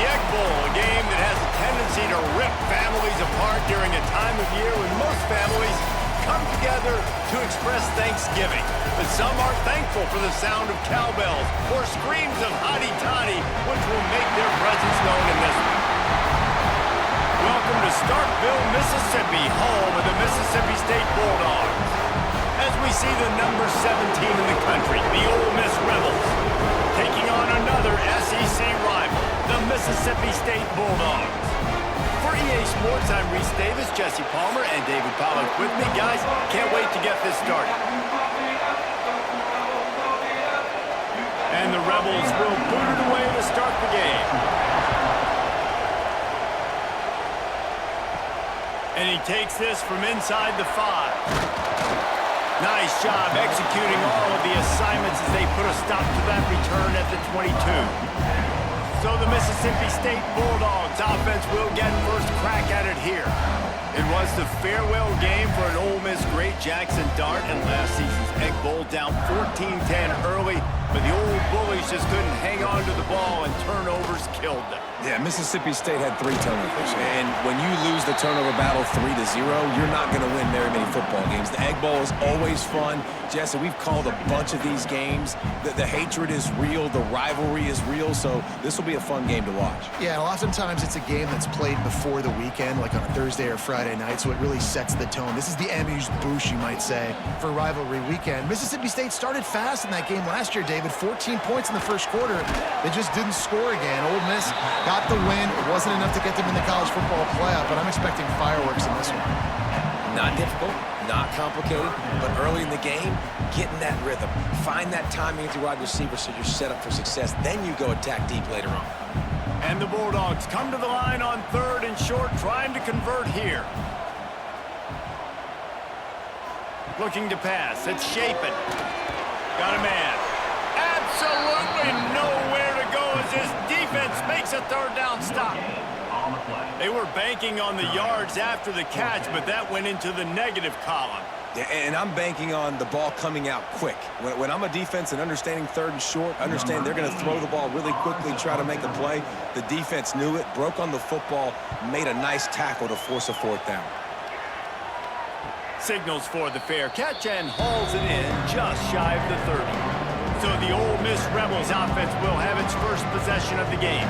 The Egg Bowl, a game that has a tendency to rip families apart during a time of year when most families come together to express Thanksgiving. But some are thankful for the sound of cowbells or screams of hotty-toddy, which will make their presence known in this one. Welcome to Starkville, Mississippi, home of the Mississippi State Bulldogs. As we see the number 17 in the country, the Ole Miss Rebels, taking on another SEC rival, the Mississippi State Bulldogs. For EA Sports, I'm Reese Davis, Jesse Palmer, and David Pollack with me. Guys, can't wait to get this started. And the Rebels will boot it away to start the game. And he takes this from inside the 5. Nice job executing all of the assignments as they put a stop to that return at the 22. So the Mississippi State Bulldogs offense will get first crack at it here. It was the farewell game for an Ole Miss great Jackson Dart in last season's Egg Bowl, down 14-10 early, but the old Bullies just couldn't hang on to the ball and turnovers killed them. Yeah, Mississippi State had 3 turnovers, and when you lose the turnover battle 3-0, you're not going to win very many football games. The Egg Bowl is always fun. Jesse, we've called a bunch of these games. The hatred is real, the rivalry is real, so this will be a fun game to watch. Yeah, and oftentimes it's a game that's played before the weekend, like on a Thursday or Friday night, so it really sets the tone. This is the amuse-bouche, you might say, for rivalry weekend. Mississippi State started fast in that game last year, David. 14 points in the first quarter. They just didn't score again. Ole Miss got the win. It wasn't enough to get them in the college football playoff, but I'm expecting fireworks in this one. Not difficult, not complicated, but early in the game, getting that rhythm. Find that timing at the wide receiver so you're set up for success. Then you go attack deep later on. And the Bulldogs come to the line on 3rd and short, trying to convert here. Looking to pass. It's Shapen. Got a man. Absolutely nowhere to go as this defense makes a 3rd down stop. They were banking on the yards after the catch, but that went into the negative column. Yeah, and I'm banking on the ball coming out quick. When I'm a defense and understanding 3rd and short, understand they're going to throw the ball really quickly, try to make a play. The defense knew it, broke on the football, made a nice tackle to force a 4th down. Signals for the fair catch and hauls it in just shy of the 30. So the Ole Miss Rebels offense will have its first possession of the game.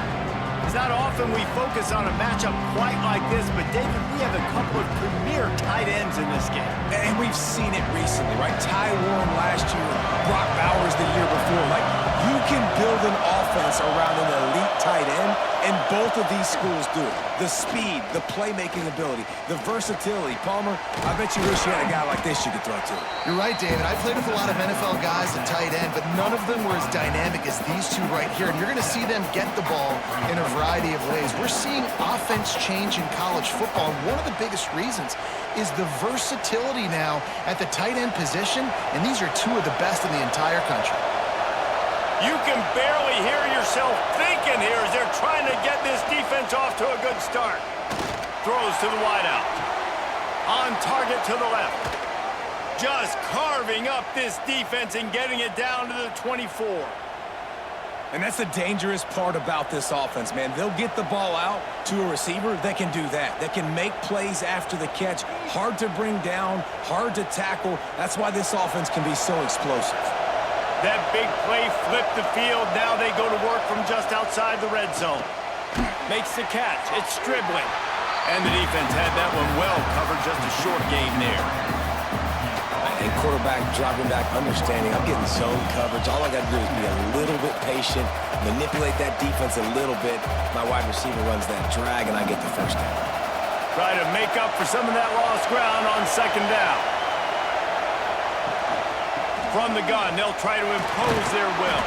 It's not often we focus on a matchup quite like this, but David, we have a couple of premier tight ends in this game. And we've seen it recently, right? Ty Warren last year, Brock Bowers the year before. Like, you can build an offense around an elite tight end, and both of these schools do it. The speed, the playmaking ability, the versatility. Palmer, I bet you wish you had a guy like this you could throw to. You're right, David. I played with a lot of NFL guys at tight end, but none of them were as dynamic as these two right here. And you're going to see them get the ball in a variety of ways. We're seeing offense change in college football. And one of the biggest reasons is the versatility now at the tight end position. And these are 2 of the best in the entire country. You can barely hear yourself thinking here as they're trying to get this defense off to a good start. Throws to the wideout. On target to the left. Just carving up this defense and getting it down to the 24. And that's the dangerous part about this offense, man. They'll get the ball out to a receiver that can do that. That can make plays after the catch. Hard to bring down, hard to tackle. That's why this offense can be so explosive. That big play flipped the field. Now they go to work from just outside the red zone. Makes the catch. It's Stribling. And the defense had that one well covered. Just a short gain there. And quarterback dropping back, understanding I'm getting zone coverage. All I got to do is be a little bit patient, manipulate that defense a little bit. My wide receiver runs that drag, and I get the 1st down. Try to make up for some of that lost ground on 2nd down. From the gun, they'll try to impose their will.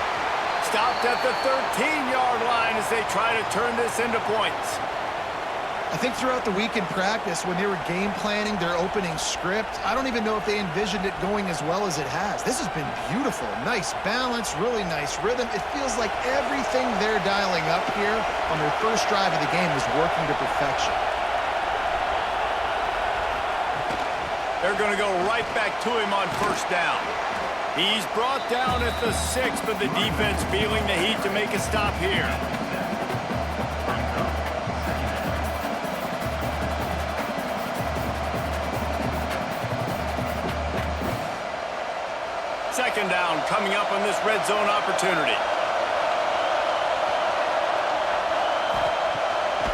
Stopped at the 13-yard line as they try to turn this into points. I think throughout the week in practice, when they were game planning their opening script, I don't even know if they envisioned it going as well as it has. This has been beautiful. Nice balance, really nice rhythm. It feels like everything they're dialing up here on their first drive of the game is working to perfection. They're going to go right back to him on 1st down. He's brought down at the 6, but the defense feeling the heat to make a stop here. Second down coming up on this red zone opportunity.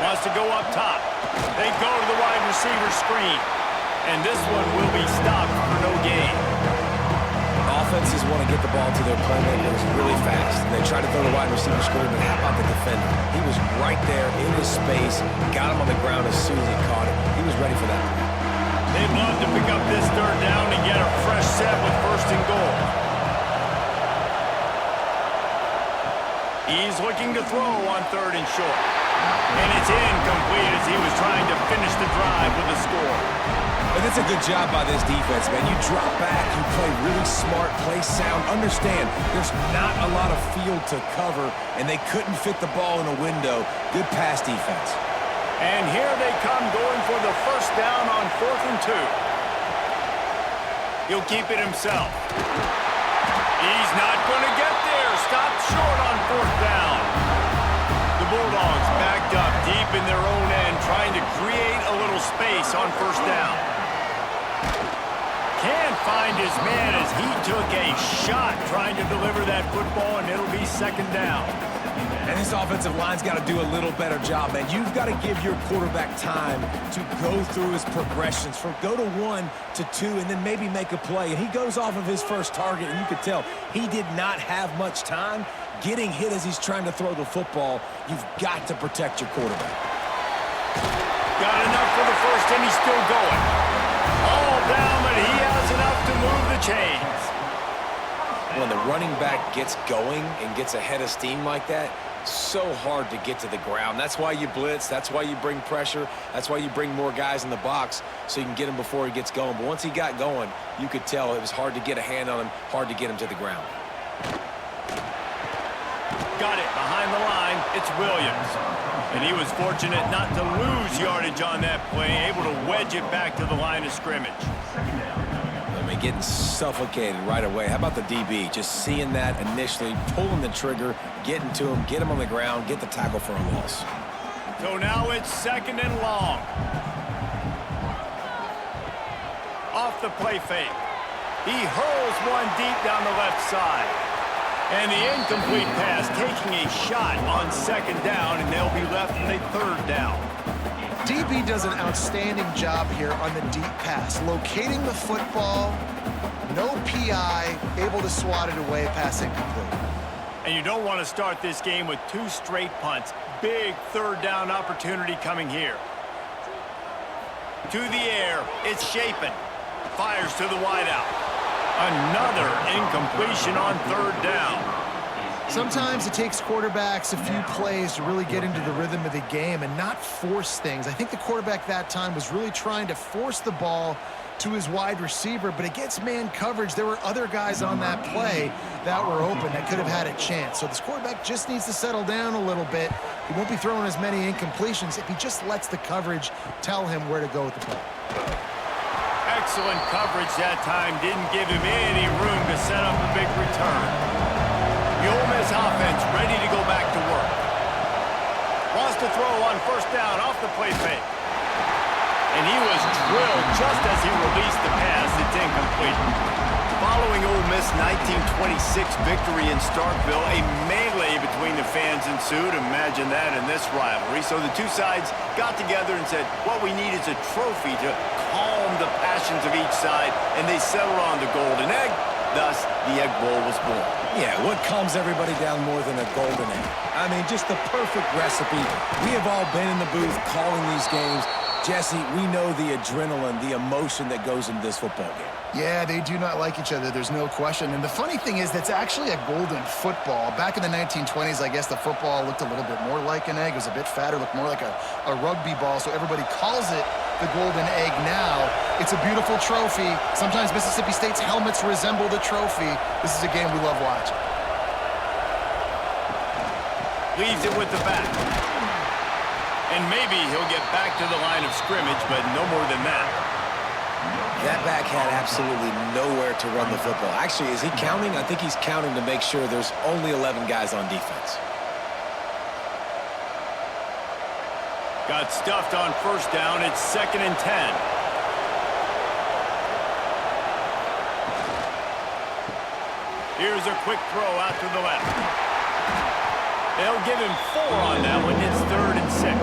Wants to go up top. They go to the wide receiver screen. And this one will be stopped for no gain. Offenses want to get the ball to their playmakers really fast. They try to throw the wide receiver screen, but how about the defender? He was right there in his space, got him on the ground as soon as he caught it. He was ready for that. They'd love to pick up this third down and get a fresh set with first and goal. He's looking to throw on third and short. And it's incomplete as he was trying to finish the drive with a score. But it's a good job by this defense, man. You drop back, you play really smart, play sound. Understand, there's not a lot of field to cover, and they couldn't fit the ball in a window. Good pass defense. And here they come going for the first down on 4th and 2. He'll keep it himself. He's not going to get there. Stopped short on 4th down. The Bulldogs backed up deep in their own end, trying to create a little space on first down. Can't find his man as he took a shot trying to deliver that football, and it'll be second down. And this offensive line's got to do a little better job, man. You've got to give your quarterback time to go through his progressions, from go to 1 to 2, and then maybe make a play. And he goes off of his first target, and you could tell he did not have much time getting hit as he's trying to throw the football. You've got to protect your quarterback. Got enough for the first, and he's still going. All down, but he has enough to move the chains. When the running back gets going and gets a head of steam like that, so hard to get to the ground. That's why you blitz. That's why you bring pressure. That's why you bring more guys in the box so you can get him before he gets going. But once he got going, you could tell it was hard to get a hand on him, hard to get him to the ground. Got it behind the line. It's Williams. And he was fortunate not to lose yardage on that play, able to wedge it back to the line of scrimmage. I mean, getting suffocated right away. How about the DB? Just seeing that initially, pulling the trigger, getting to him, get him on the ground, get the tackle for a loss. So now it's second and long. Off the play fake. He hurls one deep down the left side. And the incomplete pass taking a shot on second down, and they'll be left with a third down. DB does an outstanding job here on the deep pass, locating the football, no PI, able to swat it away, pass incomplete. And you don't want to start this game with 2 straight punts. Big third down opportunity coming here. To the air, it's Shapen. Fires to the wideout. Another incompletion on third down. Sometimes it takes quarterbacks a few plays to really get into the rhythm of the game and not force things. I think the quarterback that time was really trying to force the ball to his wide receiver, but against man coverage, there were other guys on that play that were open that could have had a chance. So this quarterback just needs to settle down a little bit. He won't be throwing as many incompletions if he just lets the coverage tell him where to go with the play. Excellent coverage that time. Didn't give him any room to set up a big return. The Ole Miss offense ready to go back to work. Wants to throw on first down off the play fake. And he was drilled just as he released the pass. It's incomplete. Following Ole Miss' 1926 victory in Starkville, a melee between the fans ensued. Imagine that in this rivalry. So the two sides got together and said, what we need is a trophy to calm the passions of each side, and they settled on the golden egg. Thus, the Egg Bowl was born. Yeah, what calms everybody down more than a golden egg? I mean, just the perfect recipe. We have all been in the booth calling these games. Jesse, we know the adrenaline, the emotion that goes into this football game. Yeah, they do not like each other, there's no question. And the funny thing is, that's actually a golden football. Back in the 1920s, I guess the football looked a little bit more like an egg. It was a bit fatter, looked more like a rugby ball, so everybody calls it the golden egg now. It's a beautiful trophy. Sometimes Mississippi State's helmets resemble the trophy. This is a game we love watching. Leaves it with the back. And maybe he'll get back to the line of scrimmage, but no more than that. That back had absolutely nowhere to run the football. Actually, is he counting? I think he's counting to make sure there's only 11 guys on defense. Got stuffed on first down. It's second and 10. Here's a quick throw out to the left. They'll give him 4 on that one. It's 3rd and 6.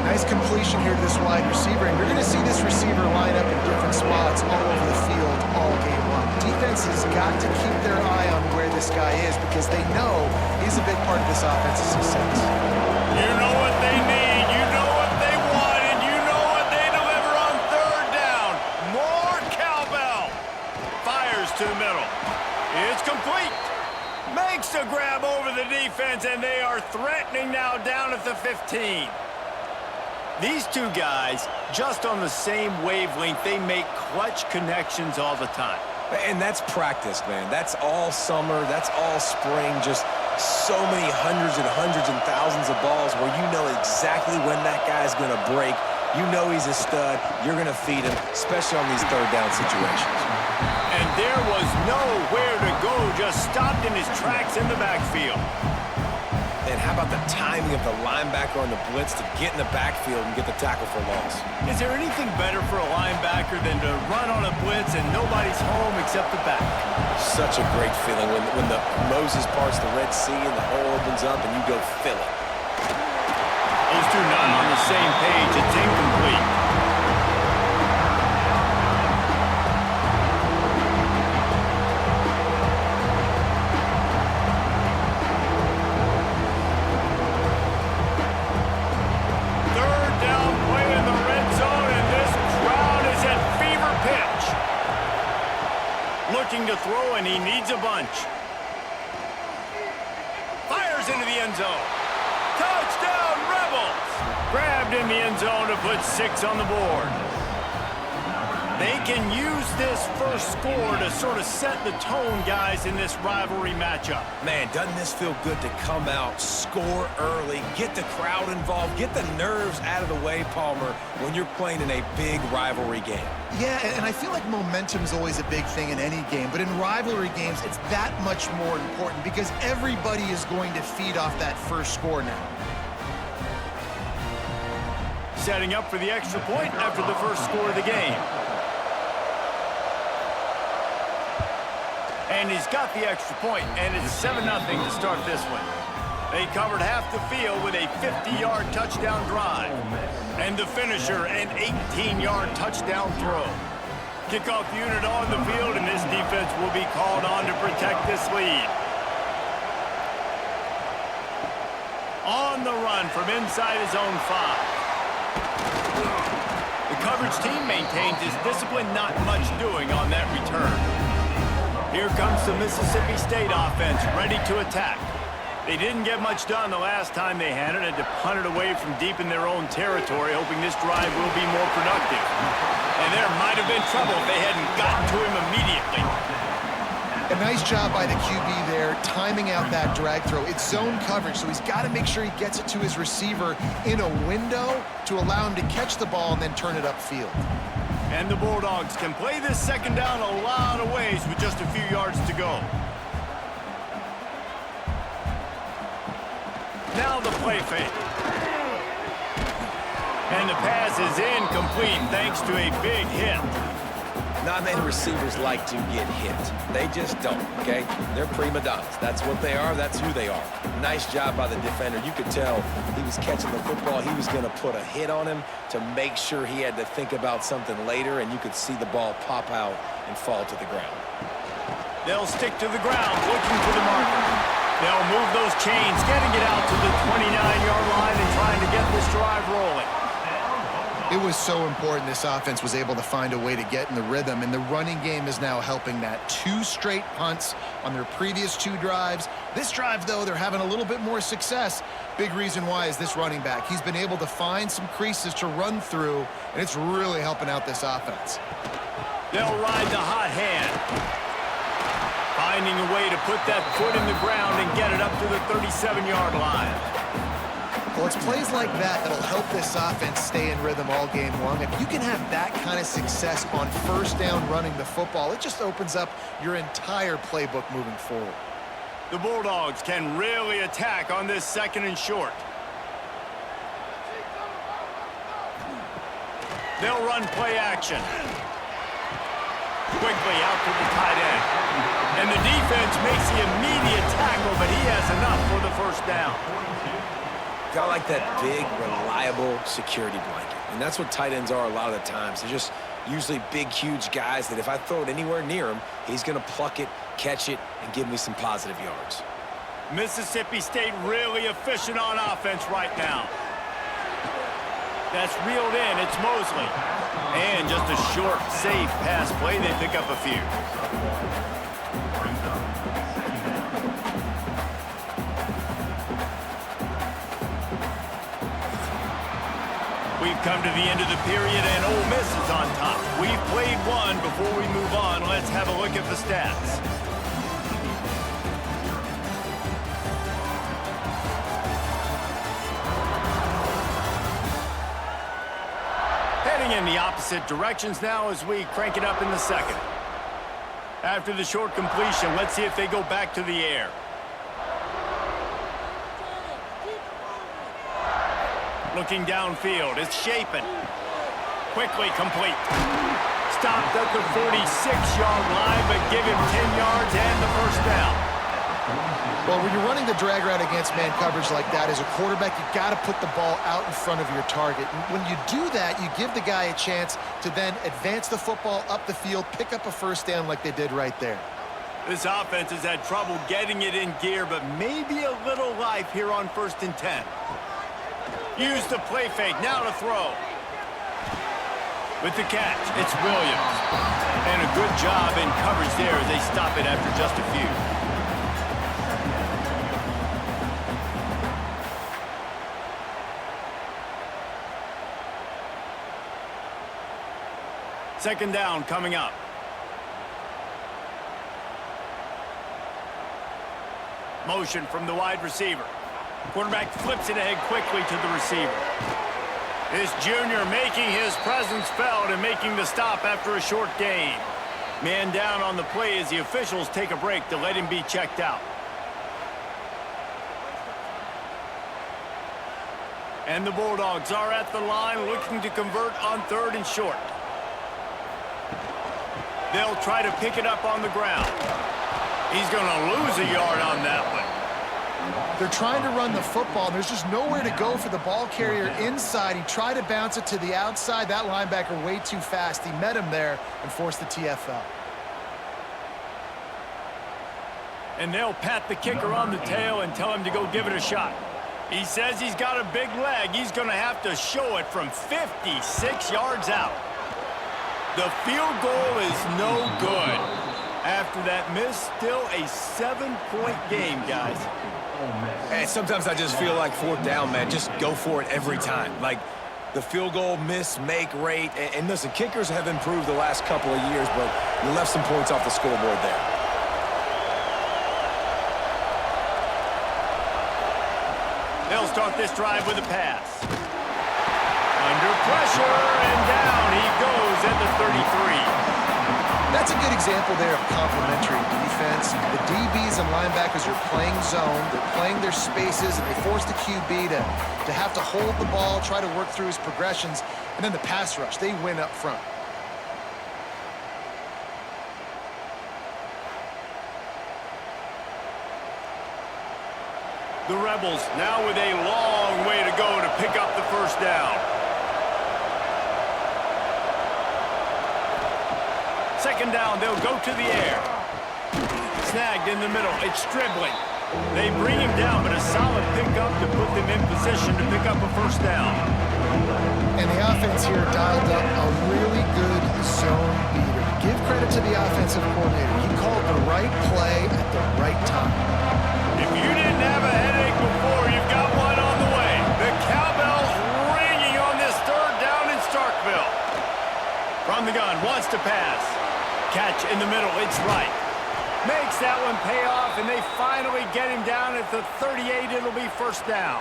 Nice completion here to this wide receiver, and you're going to see this receiver line up in different spots all over the field all game long. Defense has got to keep their eye on where this guy is because they know he's a big part of this offense's success. You know what they need, you know what they want, and you know what they deliver on 3rd down. More cowbell. Fires to the middle. It's complete. Makes a grab over the defense, and they are threatening now down at the 15. These two guys, just on the same wavelength, they make clutch connections all the time. And that's practice, man. That's all summer. That's all spring. Just so many hundreds and thousands of balls where you know exactly when that guy's going to break. You know he's a stud. You're going to feed him, especially on these 3rd down situations. And there was nowhere to go, just stopped in his tracks in the backfield. And how about the timing of the linebacker on the blitz to get in the backfield and get the tackle for loss? Is there anything better for a linebacker than to run on a blitz and nobody's home except the back? Such a great feeling when the Moses parts the Red Sea and the hole opens up and you go fill it. Those two not on the same page. It's incomplete. Looking to throw, and he needs a bunch. Fires into the end zone. Touchdown, Rebels! Grabbed in the end zone to put 6 on the board. They can use this first score to sort of set the tone, guys, in this rivalry matchup. Man, doesn't this feel good to come out, score early, get the crowd involved, get the nerves out of the way, Palmer, when you're playing in a big rivalry game? Yeah, and I feel like momentum's always a big thing in any game, but in rivalry games, it's that much more important because everybody is going to feed off that first score now. Setting up for the extra point after the first score of the game. And he's got the extra point, and it's 7-0 to start this one. They covered half the field with a 50-yard touchdown drive. And the finisher, an 18-yard touchdown throw. Kickoff unit on the field, and this defense will be called on to protect this lead. On the run from inside his own 5. The coverage team maintains his discipline, not much doing on that return. Here comes the Mississippi State offense, ready to attack. They didn't get much done the last time they had it, had to punt it away from deep in their own territory, hoping this drive will be more productive. And there might have been trouble if they hadn't gotten to him immediately. A nice job by the QB there, timing out that drag throw. It's zone coverage, so he's got to make sure he gets it to his receiver in a window to allow him to catch the ball and then turn it upfield. And the Bulldogs can play this second down a lot of ways with just a few yards to go. Now the play fake. And the pass is incomplete thanks to a big hit. Not many receivers like to get hit. They just don't, okay? They're prima donnas. That's what they are. That's who they are. Nice job by the defender. You could tell he was catching the football. He was going to put a hit on him to make sure he had to think about something later, and you could see the ball pop out and fall to the ground. They'll stick to the ground, looking for the marker. They'll move those chains, getting it out to the 29-yard line and trying to get this drive rolling. It was so important this offense was able to find a way to get in the rhythm, and the running game is now helping that. 2 straight punts on their previous 2 drives. This drive, though, they're having a little bit more success. Big reason why is this running back. He's been able to find some creases to run through, and it's really helping out this offense. They'll ride the hot hand. Finding a way to put that foot in the ground and get it up to the 37-yard line. Well, it's plays like that that'll help this offense stay in rhythm all game long. If you can have that kind of success on first down running the football, it just opens up your entire playbook moving forward. The Bulldogs can really attack on this second and short. They'll run play action. Quickly out to the tight end. And And the defense makes the immediate tackle, but he has enough for the first down. Got like that big, reliable security blanket. And that's what tight ends are a lot of the times. They're just usually big, huge guys that if I throw it anywhere near him, he's going to pluck it, catch it, and give me some positive yards. Mississippi State really efficient on offense right now. That's reeled in. It's Mosley. And just a short, safe pass play. They pick up a few. We've come to the end of the period, and Ole Miss is on top. We've played one. Before we move on, let's have a look at the stats. Heading in the opposite directions now as we crank it up in the second. After the short completion, let's see if they go back to the air. Looking downfield, it's Shapen. Quickly complete. Stopped at the 46-yard line, but give him 10 yards and the first down. Well, when you're running the drag route against man coverage like that, as a quarterback, you got to put the ball out in front of your target. And when you do that, you give the guy a chance to then advance the football up the field, pick up a first down like they did right there. This offense has had trouble getting it in gear, but maybe a little life here on 1st and 10. Use the play fake, now to throw. With the catch, it's Williams. And a good job in coverage there as they stop it after just a few. Second down coming up. Motion from the wide receiver. Quarterback flips it ahead quickly to the receiver. This junior making his presence felt and making the stop after a short gain. Man down on the play as the officials take a break to let him be checked out. And the Bulldogs are at the line looking to convert on 3rd and short. They'll try to pick it up on the ground. He's going to lose a yard on that one. They're trying to run the football, and there's just nowhere to go for the ball carrier inside. He tried to bounce it to the outside. That linebacker way too fast. He met him there and forced the TFL. And they'll pat the kicker on the tail and tell him to go give it a shot. He says he's got a big leg. He's going to have to show it from 56 yards out. The field goal is no good. After that miss, still a 7-point game, guys. And sometimes I just feel like 4th down, man. Just go for it every time. Like the field goal miss, make rate. And listen, kickers have improved the last couple of years, but you left some points off the scoreboard there. They'll start this drive with a pass. Under pressure, and down he goes at the 33. That's a good example there of complementary defense. The DBs and linebackers are playing zone. They're playing their spaces, and they force the QB to have to hold the ball, try to work through his progressions, and then the pass rush. They win up front. The Rebels now with a long way to go to pick up the first down. Second down, they'll go to the air. Snagged in the middle, it's Stribling. They bring him down, but a solid pickup to put them in position to pick up a first down. And the offense here dialed up a really good zone beater. Give credit to the offensive coordinator. He called the right play at the right time. If you didn't have a headache before, you've got one on the way. The cowbell's ringing on this 3rd down in Starkville. From the gun, wants to pass. Catch in the middle, it's right. Makes that one pay off, and they finally get him down at the 38. It'll be first down.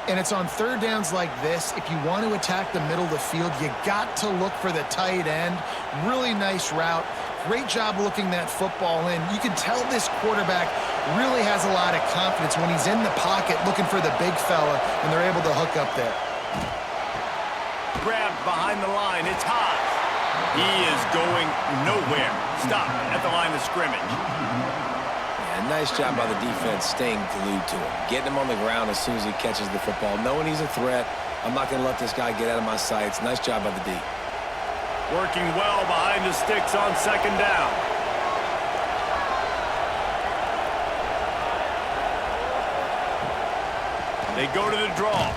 And it's on 3rd downs like this. If you want to attack the middle of the field, you got to look for the tight end. Really nice route. Great job looking that football in. You can tell this quarterback really has a lot of confidence when he's in the pocket looking for the big fella, and they're able to hook up there. Grabbed behind the line, it's Haas. He is going nowhere. Stop at the line of scrimmage. Yeah, nice job by the defense staying glued to him. Getting him on the ground as soon as he catches the football. Knowing he's a threat, I'm not going to let this guy get out of my sights. Nice job by the D. Working well behind the sticks on second down. They go to the draw.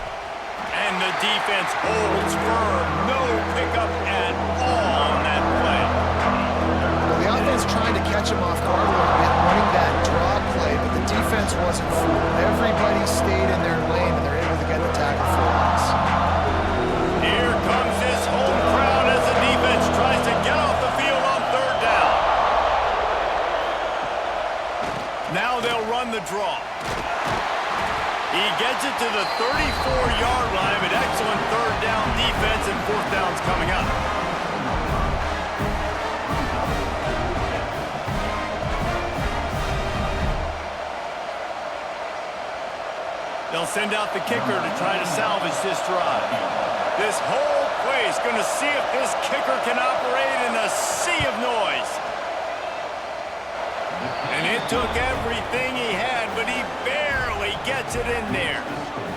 And the defense holds firm. No pickup at all on that play. Well, the offense trying to catch him off guard a little bit, running that draw play, but the defense wasn't fooled. Everybody stayed in their lane, and they're able to get the tackle for us. Here comes this home crowd as the defense tries to get off the field on third down. Now they'll run the draw. He gets it to the 34-yard line, but excellent third down defense, and fourth down's coming up. They'll send out the kicker to try to salvage this drive. This whole play is going to see if this kicker can operate in a sea of noise. And it took everything he had, but he barely gets it in there.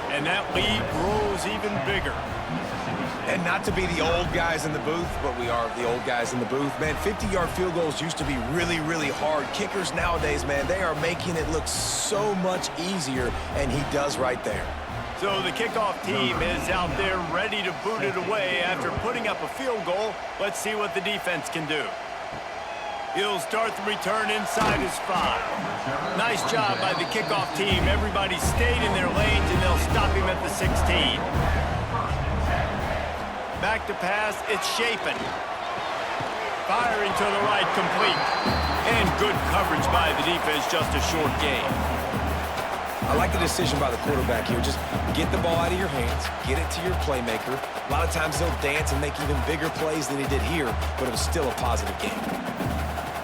And that lead grows even bigger. And not to be the old guys in the booth, but we are the old guys in the booth. Man, 50-yard field goals used to be really, really hard. Kickers nowadays, man, they are making it look so much easier, and he does right there. So the kickoff team is out there ready to boot it away after putting up a field goal. Let's see what the defense can do. He'll start the return inside his 5. Nice job by the kickoff team. Everybody stayed in their lanes, and they'll stop him at the 16. Back to pass, it's Shapen. Firing to the right, complete. And good coverage by the defense, just a short gain. I like the decision by the quarterback here. Just get the ball out of your hands, get it to your playmaker. A lot of times they'll dance and make even bigger plays than he did here, but it was still a positive game.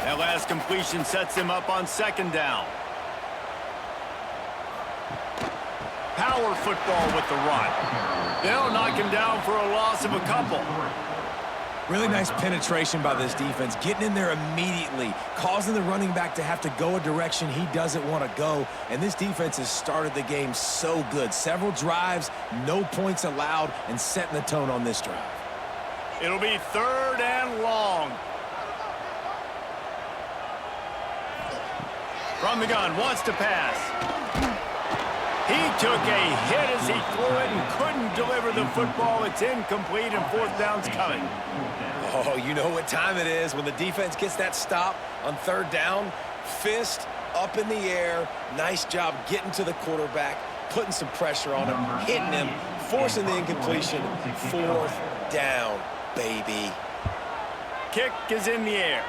That last completion sets him up on second down. Power football with the run. They'll knock him down for a loss of a couple. Really nice penetration by this defense, getting in there immediately, causing the running back to have to go a direction he doesn't want to go. And this defense has started the game so good. Several drives, no points allowed, and setting the tone on this drive. It'll be third and long. From the gun, wants to pass. He took a hit as he threw it and couldn't deliver the football. It's incomplete, and fourth down's coming. Oh, you know what time it is when the defense gets that stop on third down. Fist up in the air. Nice job getting to the quarterback, putting some pressure on him, hitting him, forcing the incompletion. Fourth down, baby. Kick is in the air.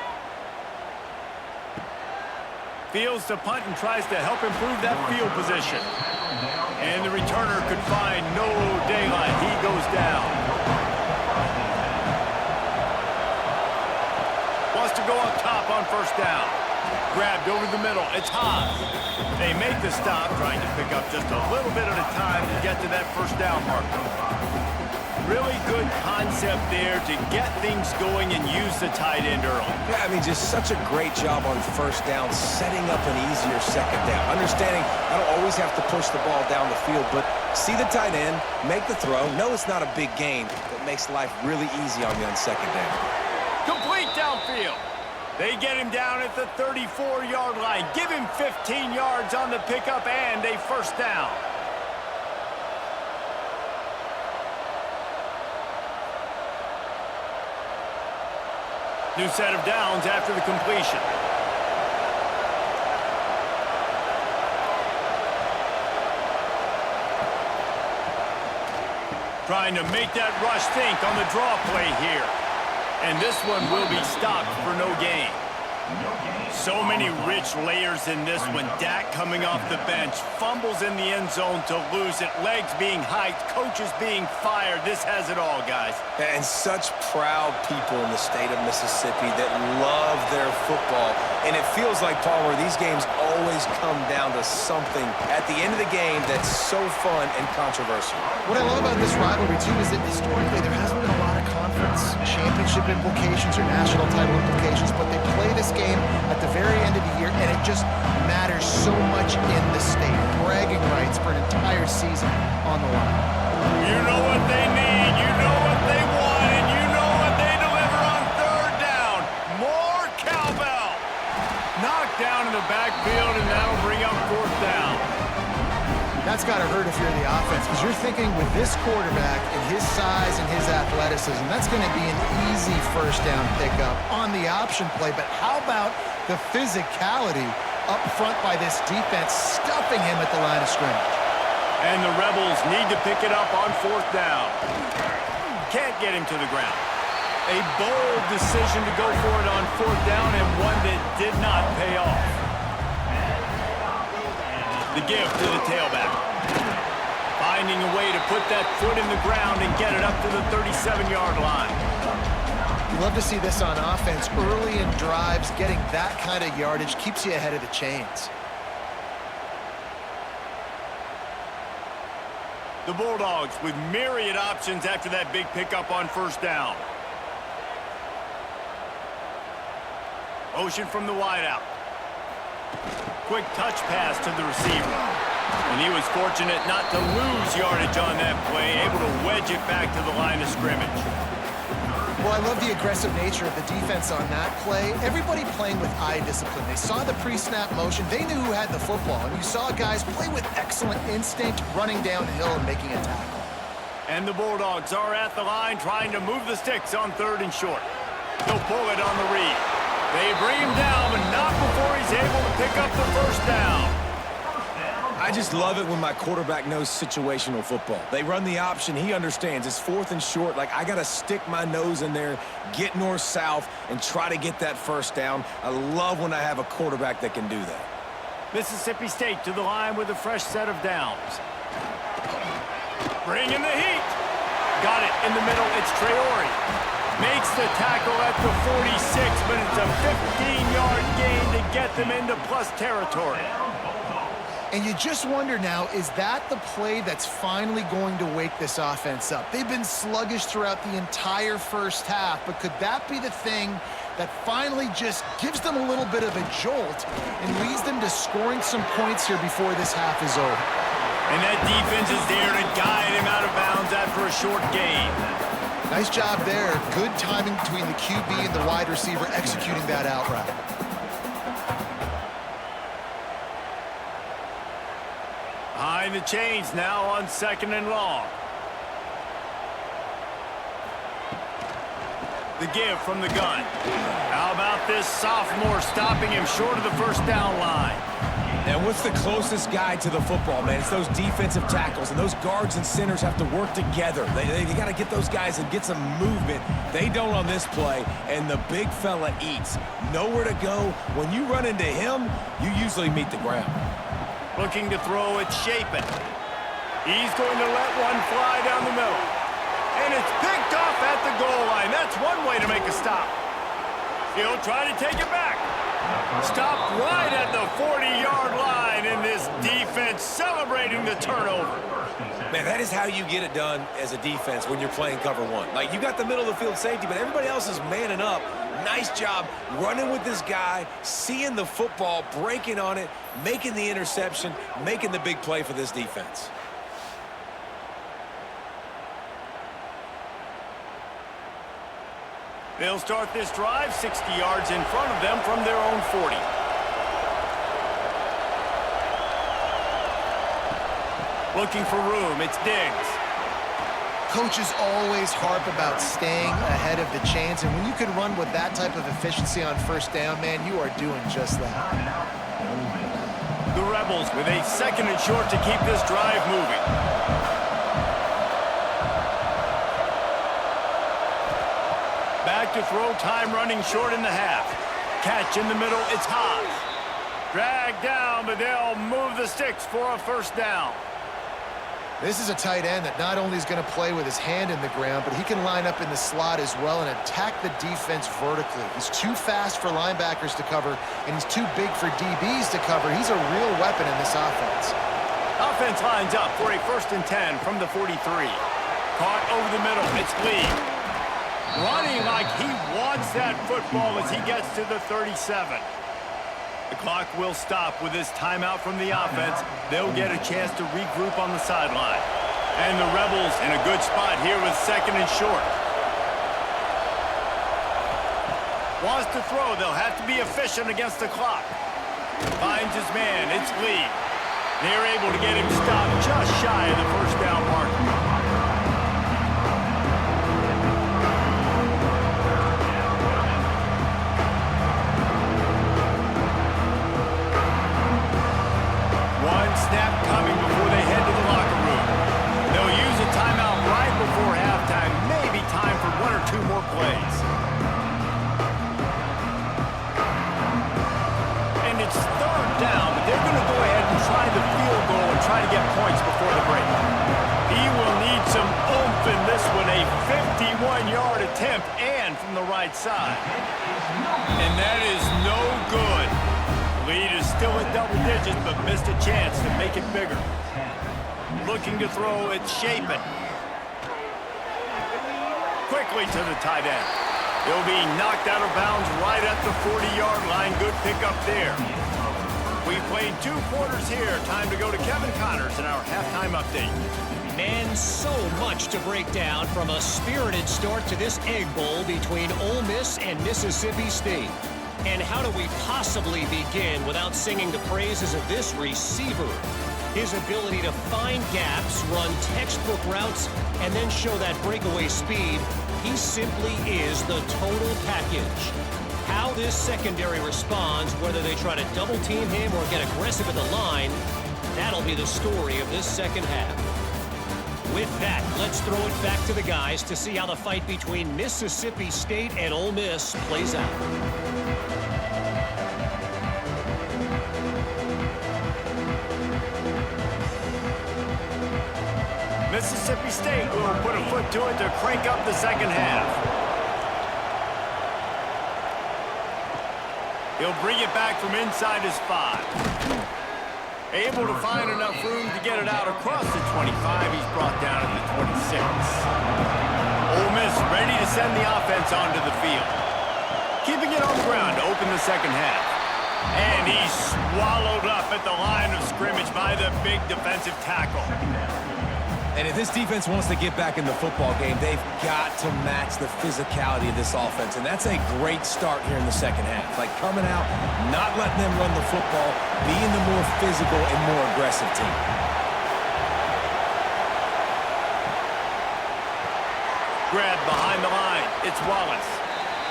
Fields to punt and tries to help improve that field position. And the returner could find no daylight. He goes down. Wants to go up top on first down. Grabbed over the middle. It's Haas. They make the stop, trying to pick up just a little bit at a time to get to that first down marker. Really good concept there to get things going and use the tight end early. Yeah, I mean, just such a great job on first down, setting up an easier second down. Understanding I don't always have to push the ball down the field, but see the tight end, make the throw. No, it's not a big gain, but makes life really easy on you on second down. Complete downfield. They get him down at the 34-yard line. Give him 15 yards on the pickup and a first down. New set of downs after the completion. Trying to make that rush think on the draw play here. And this one will be stopped for no gain. So many rich layers in this one. Dak coming off the bench, fumbles in the end zone to lose it, legs being hiked, coaches being fired. This has it all, guys. And such proud people in the state of Mississippi that love their football. And it feels like, Palmer, these games always come down to something at the end of the game that's so fun and controversial. What I love about this rivalry, too, is that historically there hasn't been a lot of conflict conference championship implications or national title implications, but they play this game at the very end of the year, and it just matters so much in the state. Bragging rights for an entire season on the line. You know what they need, you know what they want, and you know what they deliver on third down. More cowbell. Knocked down in the backfield, and that'll bring up fourth down. That's got to hurt if you're the offense, because you're thinking with this quarterback and his size and his athleticism, that's going to be an easy first down pickup on the option play. But how about the physicality up front by this defense, stuffing him at the line of scrimmage? And the Rebels need to pick it up on fourth down. Can't get him to the ground. A bold decision to go for it on fourth down, and one that did not pay off. The give to the tailback. Finding a way to put that foot in the ground and get it up to the 37-yard line. You love to see this on offense. Early in drives, getting that kind of yardage keeps you ahead of the chains. The Bulldogs with myriad options after that big pickup on first down. Motion from the wideout. Quick touch pass to the receiver. And he was fortunate not to lose yardage on that play, able to wedge it back to the line of scrimmage. Well, I love the aggressive nature of the defense on that play. Everybody playing with eye discipline. They saw the pre-snap motion. They knew who had the football. And you saw guys play with excellent instinct, running downhill and making a tackle. And the Bulldogs are at the line trying to move the sticks on third and short. He'll pull it on the read. They bring him down, but not before he's able to pick up the first down. I just love it when my quarterback knows situational football. They run the option. He understands. It's fourth and short. Like, I got to stick my nose in there, get north-south, and try to get that first down. I love when I have a quarterback that can do that. Mississippi State to the line with a fresh set of downs. Bringing the heat. Got it in the middle. It's Traore. Makes the tackle at the 46, but it's a 15-yard gain to get them into plus territory. And you just wonder now, is that the play that's finally going to wake this offense up? They've been sluggish throughout the entire first half, but could that be the thing that finally just gives them a little bit of a jolt and leads them to scoring some points here before this half is over? And that defense is there to guide him out of bounds after a short gain. Nice job there. Good timing between the QB and the wide receiver executing that out route. Behind the chains now on second and long. The give from the gun. How about this sophomore stopping him short of the first down line? And what's the closest guy to the football, man? It's those defensive tackles, and those guards and centers have to work together. They got to get those guys and get some movement. They don't on this play, and the big fella eats. Nowhere to go. When you run into him, you usually meet the ground. Looking to throw, it's Shapen. He's going to let one fly down the middle. And it's picked off at the goal line. That's one way to make a stop. He'll try to take it back. Stopped right at the 40-yard line, and this defense celebrating the turnover. Man, that is how you get it done as a defense when you're playing cover one. Like, you got the middle of the field safety, but everybody else is manning up. Nice job running with this guy, seeing the football, breaking on it, making the interception, making the big play for this defense. They'll start this drive 60 yards in front of them from their own 40. Looking for room, it's Diggs. Coaches always harp about staying ahead of the chains, and when you can run with that type of efficiency on first down, man, you are doing just that. The Rebels with a second and short to keep this drive moving. Back to throw, time running short in the half. Catch in the middle, it's Haas. Dragged down, but they'll move the sticks for a first down. This is a tight end that not only is going to play with his hand in the ground, but he can line up in the slot as well and attack the defense vertically. He's too fast for linebackers to cover, and he's too big for DBs to cover. He's a real weapon in this offense. Offense lines up for a 1st and 10 from the 43. Caught over the middle, it's Lee. running like he wants that football as he gets to the 37. The clock will stop with this timeout from the offense. They'll get a chance to regroup on the sideline. And the Rebels in a good spot here with 2nd and short. Wants to throw. They'll have to be efficient against the clock. Finds his man. It's Lee. They're able to get him stopped just shy of the first down marker. Snap coming before they head to the locker room. They'll use a timeout right before halftime. Maybe time for 1 or 2 more plays. And it's 3rd down, but they're going to go ahead and try the field goal and try to get points before the break. He will need some oomph in this one. A 51-yard attempt and from the right side. And that is no good. Lead is still at double digits, but missed a chance to make it bigger. Looking to throw, it's Shapen. Quickly to the tight end. He'll be knocked out of bounds right at the 40-yard line. Good pickup there. We played 2 quarters here. Time to go to Kevin Connors in our halftime update. Man, so much to break down from a spirited start to this Egg Bowl between Ole Miss and Mississippi State. And how do we possibly begin without singing the praises of this receiver? His ability to find gaps, run textbook routes, and then show that breakaway speed, he simply is the total package. How this secondary responds, whether they try to double-team him or get aggressive at the line, that'll be the story of this second half. With that, let's throw it back to the guys to see how the fight between Mississippi State and Ole Miss plays out. Mississippi State will put a foot to it to crank up the second half. He'll bring it back from inside his 5. Able to find enough room to get it out across the 25. He's brought down at the 26. Ole Miss ready to send the offense onto the field. Keeping it on the ground to open the second half. And he's swallowed up at the line of scrimmage by the big defensive tackle. And if this defense wants to get back in the football game, they've got to match the physicality of this offense. And that's a great start here in the second half. Like coming out, not letting them run the football, being the more physical and more aggressive team. Grabbed behind the line. It's Wallace.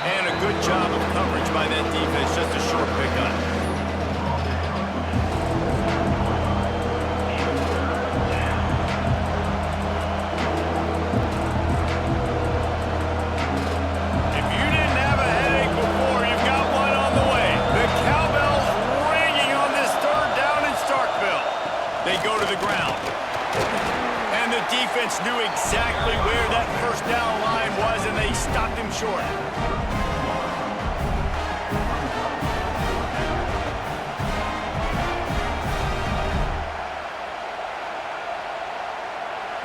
And a good job of coverage by that defense. Just a short pickup. Defense knew exactly where that first down line was, and they stopped him short.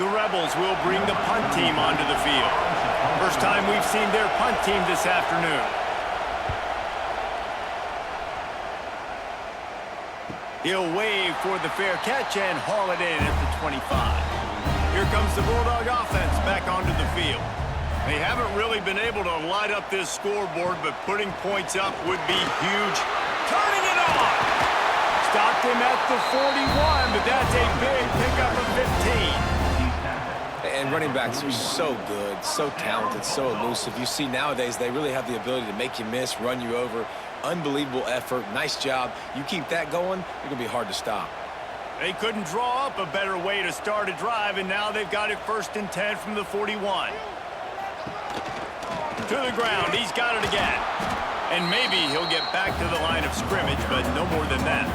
The Rebels will bring the punt team onto the field. First time we've seen their punt team this afternoon. He'll wave for the fair catch and haul it in at the 25. Here comes the Bulldog offense back onto the field. They haven't really been able to light up this scoreboard, but putting points up would be huge. Turning it on! Stopped him at the 41, but that's a big pickup of 15. And running backs are so good, so talented, so elusive. You see nowadays they really have the ability to make you miss, run you over. Unbelievable effort. Nice job. You keep that going, you're going to be hard to stop. They couldn't draw up a better way to start a drive, and now they've got it 1st and 10 from the 41. To the ground. He's got it again. And maybe he'll get back to the line of scrimmage, but no more than that.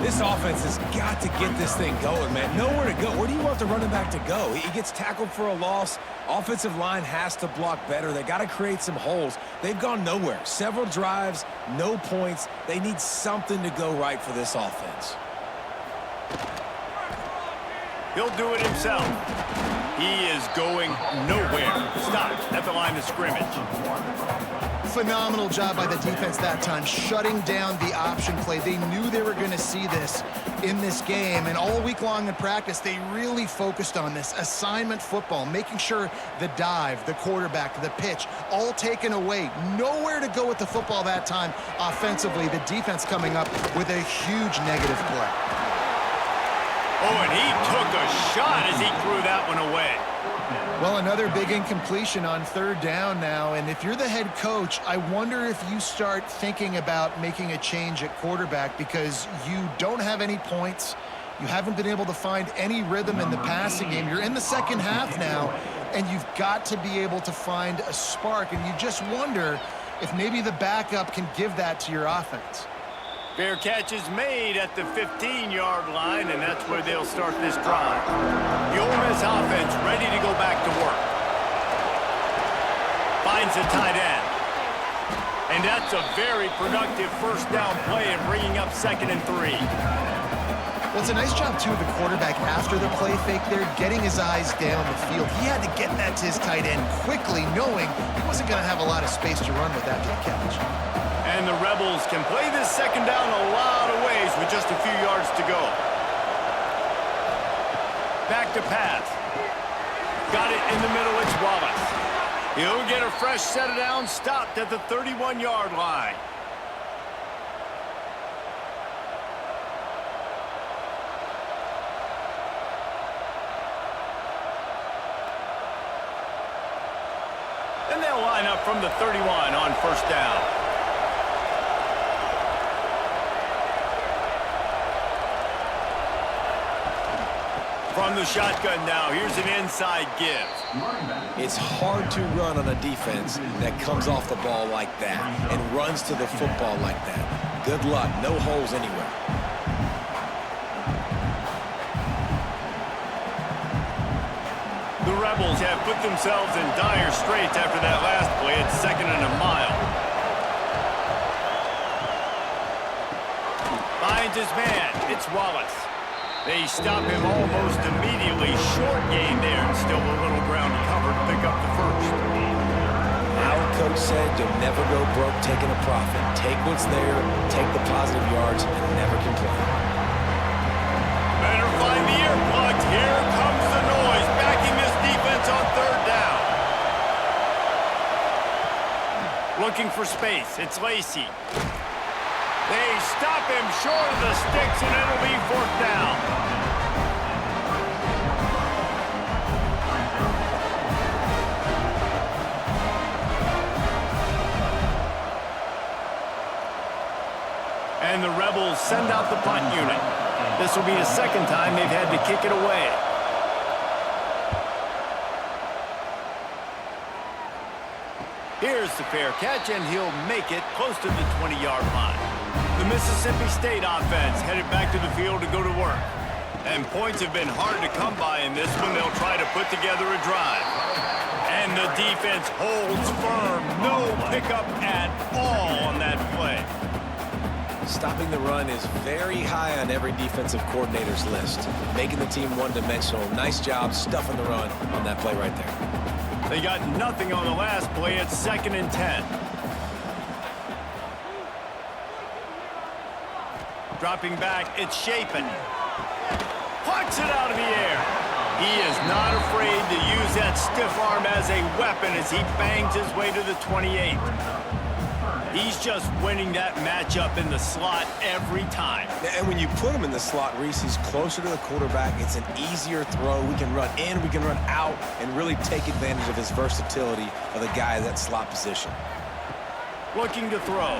This offense has got to get this thing going, man. Nowhere to go. Where do you want the running back to go? He gets tackled for a loss. Offensive line has to block better. They got to create some holes. They've gone nowhere. Several drives, no points. They need something to go right for this offense. He'll do it himself. He is going nowhere. Stop at the line of scrimmage. Phenomenal job by the defense that time, shutting down the option play. They knew they were going to see this in this game, and all week long in practice, they really focused on this assignment football, making sure the dive, the quarterback, the pitch, all taken away. Nowhere to go with the football that time offensively. The defense coming up with a huge negative play. Oh, and he took a shot as he threw that one away. Well, another big incompletion on third down now, and if you're the head coach, I wonder if you start thinking about making a change at quarterback because you don't have any points. You haven't been able to find any rhythm in the passing game. You're in the second half now, and you've got to be able to find a spark, and you just wonder if maybe the backup can give that to your offense. Fair catch is made at the 15-yard line, and that's where they'll start this drive. The Ole Miss offense ready to go back to work. Finds a tight end. And that's a very productive first down play and bringing up 2nd and 3. Well, it's a nice job, too, of the quarterback after the play fake there, getting his eyes down the field. He had to get that to his tight end quickly, knowing he wasn't going to have a lot of space to run with after the catch. And the Rebels can play this 2nd down a lot of ways with just a few yards to go. Back to pass. Got it in the middle, it's Wallace. He'll get a fresh set of downs, stopped at the 31-yard line. And they'll line up from the 31 on first down. From the shotgun now, here's an inside give. It's hard to run on a defense that comes off the ball like that and runs to the football like that. Good luck, no holes anywhere. The Rebels have put themselves in dire straits after that last play at 2nd and a mile. Finds his man, it's Wallace. They stop him almost immediately. Short gain there, and still a little ground to cover to pick up the first. Our coach said you'll never go broke taking a profit. Take what's there, take the positive yards, and never complain. Better find the earplugs. Here comes the noise, backing this defense on third down. Looking for space, it's Lacey. They stop him short of the sticks, and it'll be 4th down. And the Rebels send out the punt unit. This will be the 2nd time they've had to kick it away. Here's the fair catch, and he'll make it close to the 20-yard line. The Mississippi State offense headed back to the field to go to work. And points have been hard to come by in this one. They'll try to put together a drive. And the defense holds firm. No pickup at all on that play. Stopping the run is very high on every defensive coordinator's list. Making the team one-dimensional. Nice job stuffing the run on that play right there. They got nothing on the last play at 2nd and 10. Dropping back, it's Shapen. Plucks it out of the air. He is not afraid to use that stiff arm as a weapon as he bangs his way to the 28. He's just winning that matchup in the slot every time. And when you put him in the slot, Reese, he's closer to the quarterback. It's an easier throw. We can run in, we can run out, and really take advantage of his versatility of the guy in that slot position. Looking to throw.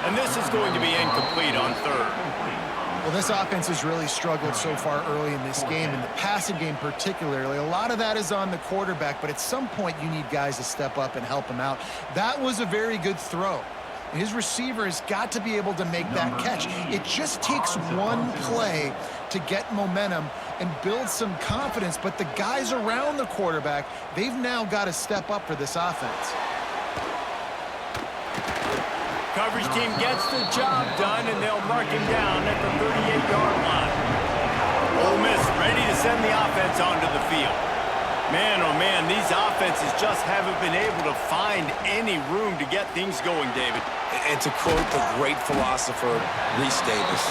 And this is going to be incomplete on third. Well, this offense has really struggled so far early in this game, and the passing game particularly. A lot of that is on the quarterback, but at some point you need guys to step up and help him out. That was a very good throw. His receiver has got to be able to make that catch. It just takes one play to get momentum and build some confidence, but the guys around the quarterback, they've now got to step up for this offense. Coverage team gets the job done, and they'll mark him down at the 38-yard line. Ole Miss ready to send the offense onto the field. Man, oh man, these offenses just haven't been able to find any room to get things going, David. And to quote the great philosopher, Reese Davis,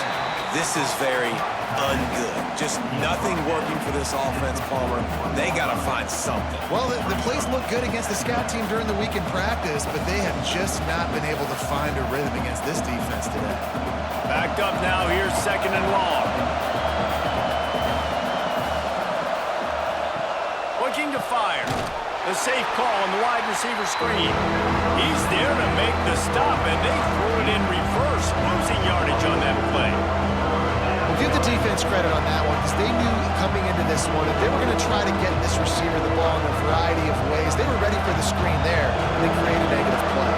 this is very ungood. Just nothing working for this offense, Palmer. They got to find something. Well, the plays look good against the scout team during the week in practice, but they have just not been able to find a rhythm against this defense today. Backed up now, here's 2nd and long. Looking to fire. The safe call on the wide receiver screen. He's there to make the stop, and they threw it in reverse, losing yardage on that play. We'll give the defense credit on that one because they knew coming into this one if they were going to try to get this receiver the ball in a variety of ways, they were ready for the screen there. They created a negative play.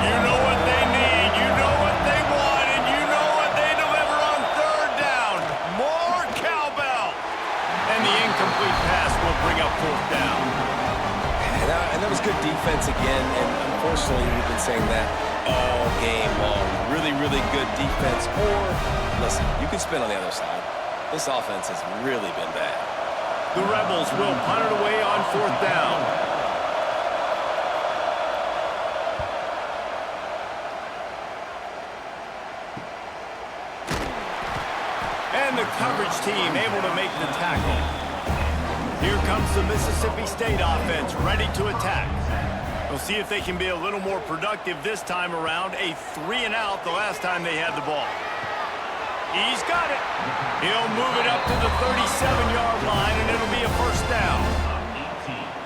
You know what they need, you know what they want, and you know what they deliver on 3rd down. More cowbell. And the incomplete pass will bring up 4th down. And that was good defense again, and unfortunately we've been saying that all game long. Really, really good defense. Or, listen, you can spin on the other side. This offense has really been bad. The Rebels will punt it away on 4th down. And the coverage team able to make the tackle. Here comes the Mississippi State offense ready to attack. We'll see if they can be a little more productive this time around. A 3-and-out the last time they had the ball. He's got it. He'll move it up to the 37-yard line, and it'll be a 1st down.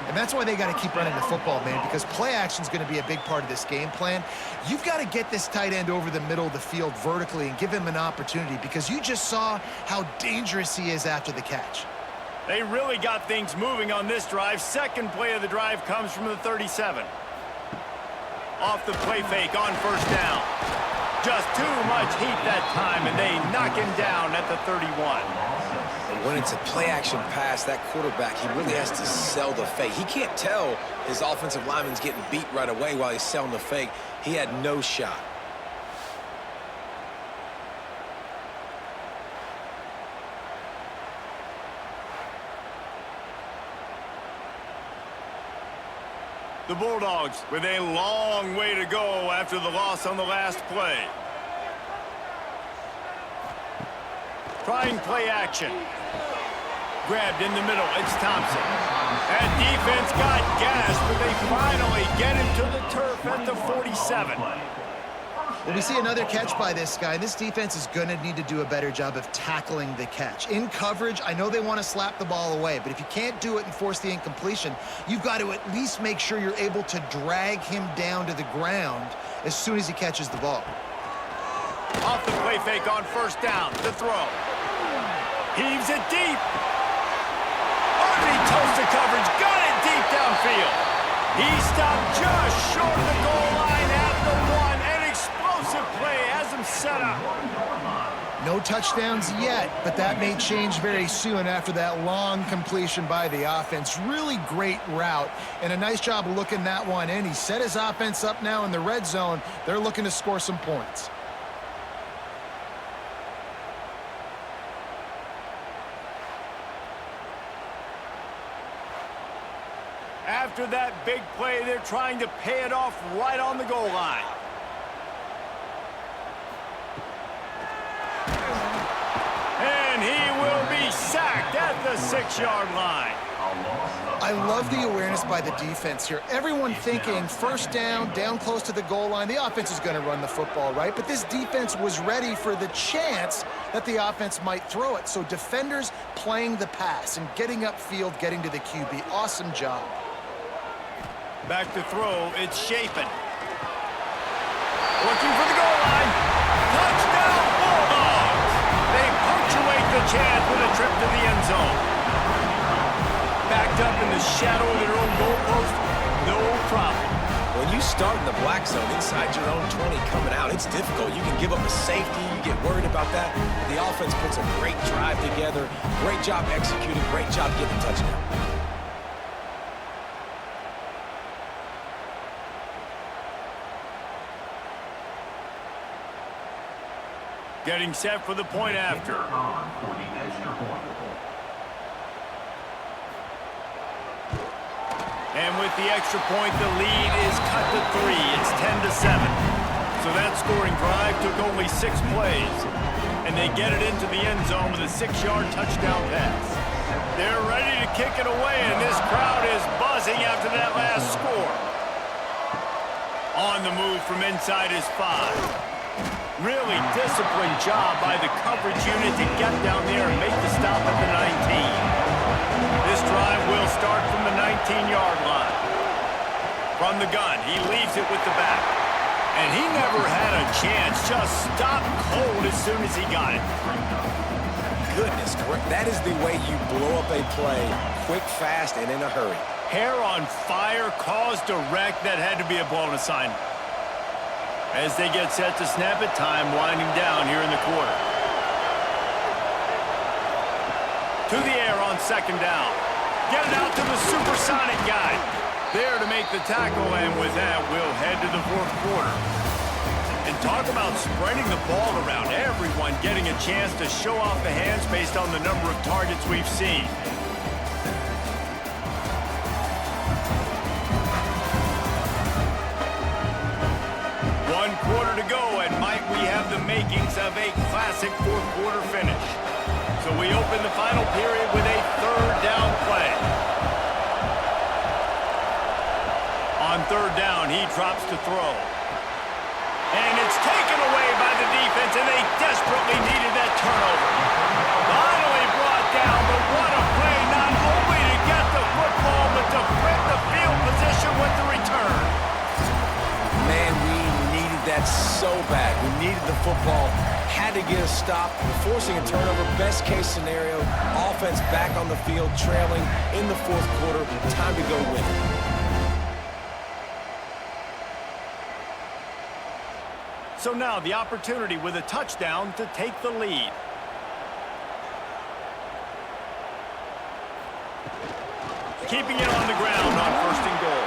And that's why they got to keep running the football, man, because play action is going to be a big part of this game plan. You've got to get this tight end over the middle of the field vertically and give him an opportunity because you just saw how dangerous he is after the catch. They really got things moving on this drive. 2nd play of the drive comes from the 37. Off the play fake on 1st down. Just too much heat that time, and they knock him down at the 31. When it's a play-action pass, that quarterback, he really has to sell the fake. He can't tell his offensive lineman's getting beat right away while he's selling the fake. He had no shot. The Bulldogs with a long way to go after the loss on the last play. Trying play action. Grabbed in the middle, it's Thompson. That defense got gas, but they finally get him to the turf at the 47. Well, we see another catch by this guy. This defense is going to need to do a better job of tackling the catch. In coverage, I know they want to slap the ball away, but if you can't do it and force the incompletion, you've got to at least make sure you're able to drag him down to the ground as soon as he catches the ball. Off the play fake on 1st down, the throw. Heaves it deep. Underneath toast to coverage, got it deep downfield. He stopped just short of the goal line at the 1. An explosive play has him set up. No touchdowns yet, but that may change very soon after that long completion by the offense. Really great route, and a nice job of looking that one in. He set his offense up now in the red zone. They're looking to score some points. After that big play, they're trying to pay it off right on the goal line. And he will be sacked at the 6-yard line. I love the awareness by the defense here. Everyone thinking 1st down, down close to the goal line. The offense is going to run the football, right? But this defense was ready for the chance that the offense might throw it. So defenders playing the pass and getting upfield, getting to the QB. Awesome job. Back to throw, it's Chapin. Looking for the goal line. Touchdown, Bulldogs! They punctuate the chance with a trip to the end zone. Backed up in the shadow of their own goalpost, no problem. When you start in the black zone inside your own 20 coming out, it's difficult. You can give up a safety. You get worried about that. The offense puts a great drive together. Great job executing. Great job getting a touchdown. Getting set for the point after. And with the extra point, the lead is cut to 3. It's 10-7. So that scoring drive took only 6 plays. And they get it into the end zone with a 6-yard touchdown pass. They're ready to kick it away, and this crowd is buzzing after that last score. On the move from inside his 5. Really disciplined job by the coverage unit to get down there and make the stop at the 19. This drive will start from the 19-yard line. From the gun, he leaves it with the back. And he never had a chance, just stopped cold as soon as he got it. Goodness, that is the way you blow up a play, quick, fast, and in a hurry. Hair on fire, cause direct, that had to be a blown assignment. As they get set to snap it, time winding down here in the quarter. To the air on 2nd down. Get it out to the supersonic guy. There to make the tackle, and with that, we'll head to the 4th quarter. And talk about spreading the ball around. Everyone getting a chance to show off the hands based on the number of targets we've seen. One quarter to go, and might we have the makings of a classic 4th quarter finish. So we open the final period with a 3rd down play. On 3rd down, he drops to throw. And it's taken away by the defense, and they desperately needed that turnover. Finally brought down, but what a play, not only to get the football, but to flip the field position with the return. Man, we needed that so bad. We needed the football, had to get a stop, forcing a turnover. Best case scenario, offense back on the field, trailing in the 4th quarter. Time to go win it. So now the opportunity with a touchdown to take the lead. Keeping it on the ground on 1st and goal.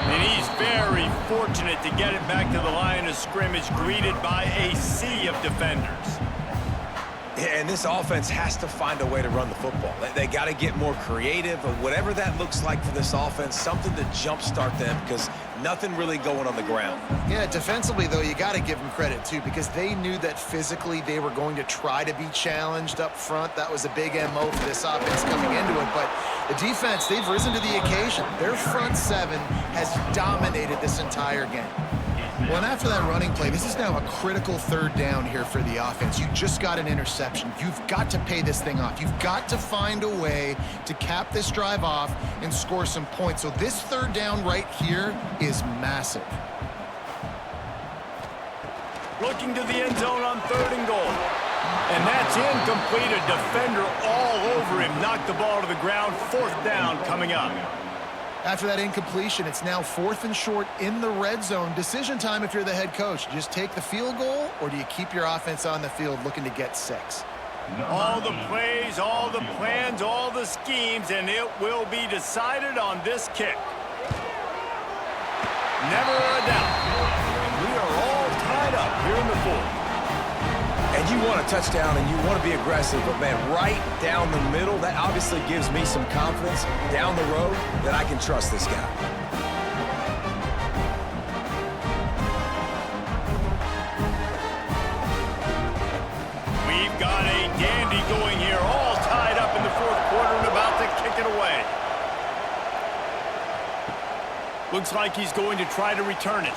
And he's very fortunate to get it back to the line of scrimmage, greeted by a sea of defenders. Yeah, and this offense has to find a way to run the football. They got to get more creative, or whatever that looks like for this offense, something to jumpstart them, because nothing really going on the ground. Yeah, defensively, though, you got to give them credit, too, because they knew that physically they were going to try to be challenged up front. That was a big MO for this offense coming into it. But the defense, they've risen to the occasion. Their front 7 has dominated this entire game. Well, and after that running play, this is now a critical 3rd down here for the offense. You just got an interception. You've got to pay this thing off. You've got to find a way to cap this drive off and score some points. So this 3rd down right here is massive. Looking to the end zone on 3rd and goal. And that's incomplete. A defender all over him. Knocked the ball to the ground. 4th down coming up. After that incompletion, it's now 4th and short in the red zone. Decision time if you're the head coach. Just take the field goal, or do you keep your offense on the field looking to get 6? All the plays, all the plans, all the schemes, and it will be decided on this kick. Never a doubt. We are all tied up here in the 4th. And you want a touchdown, and you want to be aggressive, but, man, right down the middle, that obviously gives me some confidence down the road that I can trust this guy. We've got a dandy going here, all tied up in the 4th quarter and about to kick it away. Looks like he's going to try to return it.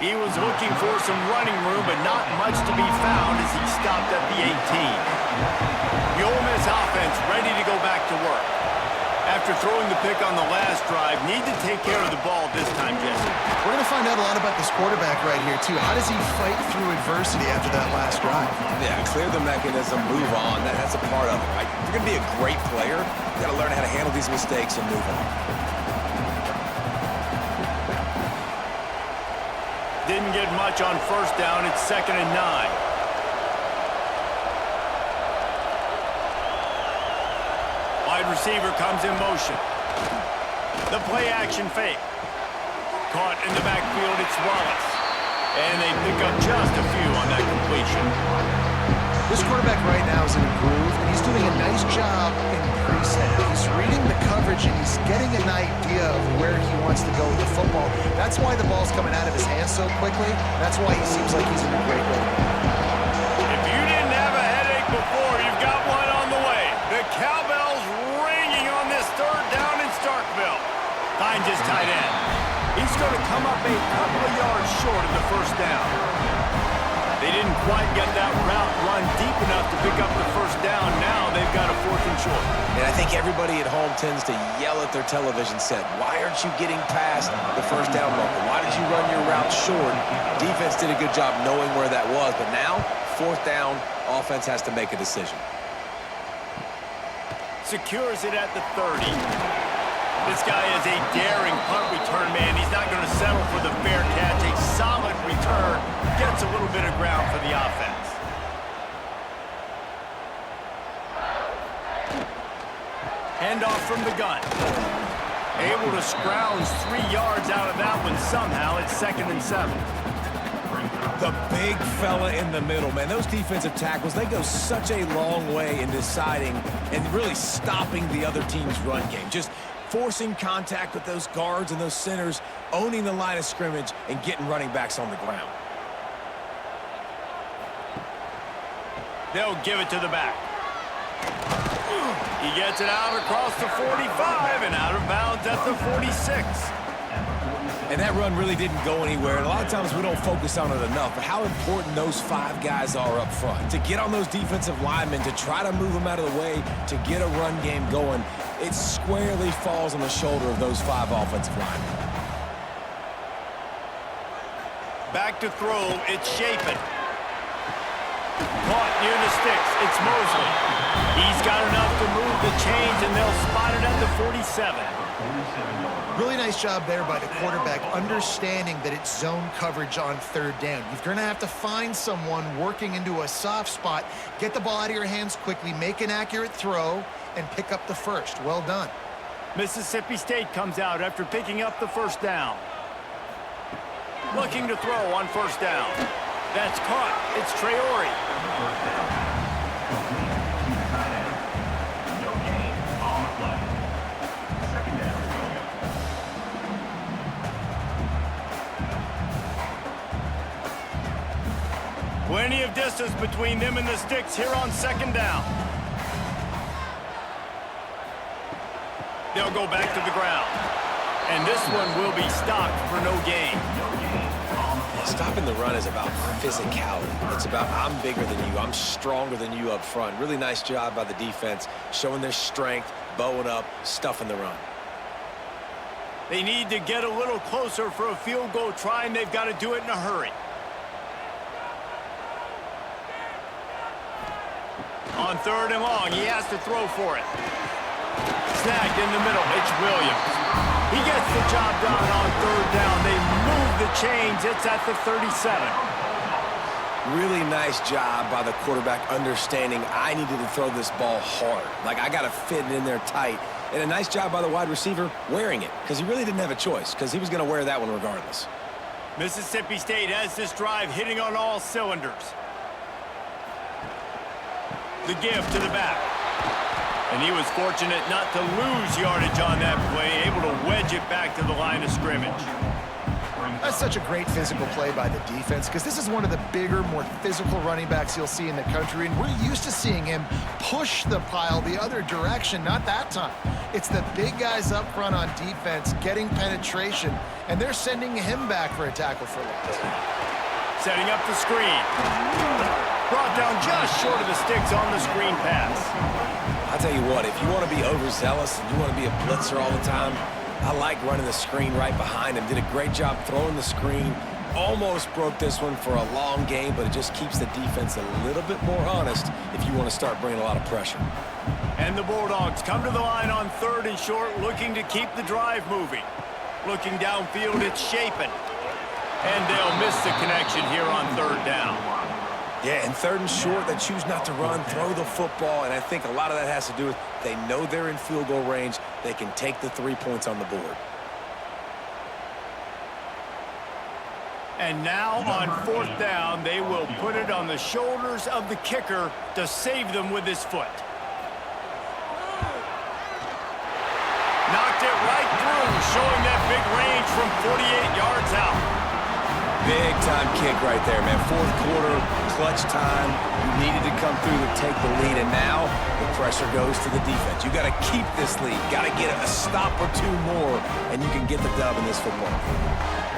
He was looking for some running room, but not much to be found as he stopped at the 18. The Ole Miss offense ready to go back to work. After throwing the pick on the last drive, need to take care of the ball this time, Jesse. We're going to find out a lot about this quarterback right here, too. How does he fight through adversity after that last drive? Yeah, clear the mechanism, move on. That's a part of it, right? If you're going to be a great player, you got to learn how to handle these mistakes and move on. Didn't get much on 1st down. It's 2nd and 9. Wide receiver comes in motion. The play action fake. Caught in the backfield. It's Wallace. And they pick up just a few on that completion. This quarterback right now is in a groove, and he's doing a nice job in pre-snap. He's reading the coverage, and he's getting an idea of where he wants to go with the football. That's why the ball's coming out of his hands so quickly. That's why he seems like he's in a great way. If you didn't have a headache before, you've got one on the way. The cowbell's ringing on this third down in Starkville. Finds his tight end. He's going to come up a couple of yards short of the first down. They didn't quite get that route run deep enough to pick up the first down. Now they've got a 4th and short. And I think everybody at home tends to yell at their television set. Why aren't you getting past the first down marker? Why did you run your route short? Defense did a good job knowing where that was. But now, 4th down, offense has to make a decision. Secures it at the 30. This guy is a daring punt return man. He's not going to settle for the fair catch. A solid return. Gets a little bit of ground for the offense. Handoff from the gun. Able to scrounge 3 yards out of that one somehow. It's 2nd and 7. The big fella in the middle, man. Those defensive tackles, they go such a long way in deciding and really stopping the other team's run game. Just forcing contact with those guards and those centers, owning the line of scrimmage, and getting running backs on the ground. They'll give it to the back. He gets it out across the 45 and out of bounds at the 46. And that run really didn't go anywhere. And a lot of times we don't focus on it enough, but how important those 5 guys are up front. To get on those defensive linemen, to try to move them out of the way, to get a run game going, it squarely falls on the shoulder of those 5 offensive linemen. Back to throw, it's Chapin. Caught near the sticks, it's Mosley. He's got enough to move the chains, and they'll spot it at the 47. Really nice job there by the quarterback, understanding that it's zone coverage on 3rd down. You're going to have to find someone working into a soft spot, get the ball out of your hands quickly, make an accurate throw, and pick up the first. Well done. Mississippi State comes out after picking up the first down. Looking to throw on 1st down. That's caught. It's Traore. Plenty of distance between them and the sticks here on 2nd down. They'll go back to the ground. And this one will be stopped for no gain. Stopping the run is about physicality. It's about I'm bigger than you, I'm stronger than you up front. Really nice job by the defense, showing their strength, bowing up, stuffing the run. They need to get a little closer for a field goal try, and they've got to do it in a hurry. On 3rd and long, he has to throw for it. Snagged in the middle, it's Williams. He gets the job done on 3rd down. They move the chains. It's at the 37. Really nice job by the quarterback understanding I needed to throw this ball hard. Like, I got to fit it in there tight. And a nice job by the wide receiver wearing it, because he really didn't have a choice, because he was going to wear that one regardless. Mississippi State has this drive hitting on all cylinders. The give to the back. And he was fortunate not to lose yardage on that play, able to wedge it back to the line of scrimmage. That's such a great physical play by the defense, because this is one of the bigger, more physical running backs you'll see in the country, and we're used to seeing him push the pile the other direction. Not that time. It's the big guys up front on defense getting penetration, and they're sending him back for a tackle for loss. Setting up the screen. Brought down just short of the sticks on the screen pass. I'll tell you what, if you want to be overzealous and you want to be a blitzer all the time, I like running the screen right behind him. Did a great job throwing the screen. Almost broke this one for a long game, but it just keeps the defense a little bit more honest if you want to start bringing a lot of pressure. And the Bulldogs come to the line on 3rd and short, looking to keep the drive moving. Looking downfield, it's Chapin. And they'll miss the connection here on 3rd down. Yeah, and 3rd and short, they choose not to run, throw the football, and I think a lot of that has to do with they know they're in field goal range. They can take the 3 points on the board. And now on 4th down, they will put it on the shoulders of the kicker to save them with his foot. Knocked it right through, showing that big range from 48 yards out. Big time kick right there, man. Fourth quarter, clutch time. You needed to come through to take the lead, and now the pressure goes to the defense. You got to keep this lead. Got to get a stop or two more, and you can get the dub in this football.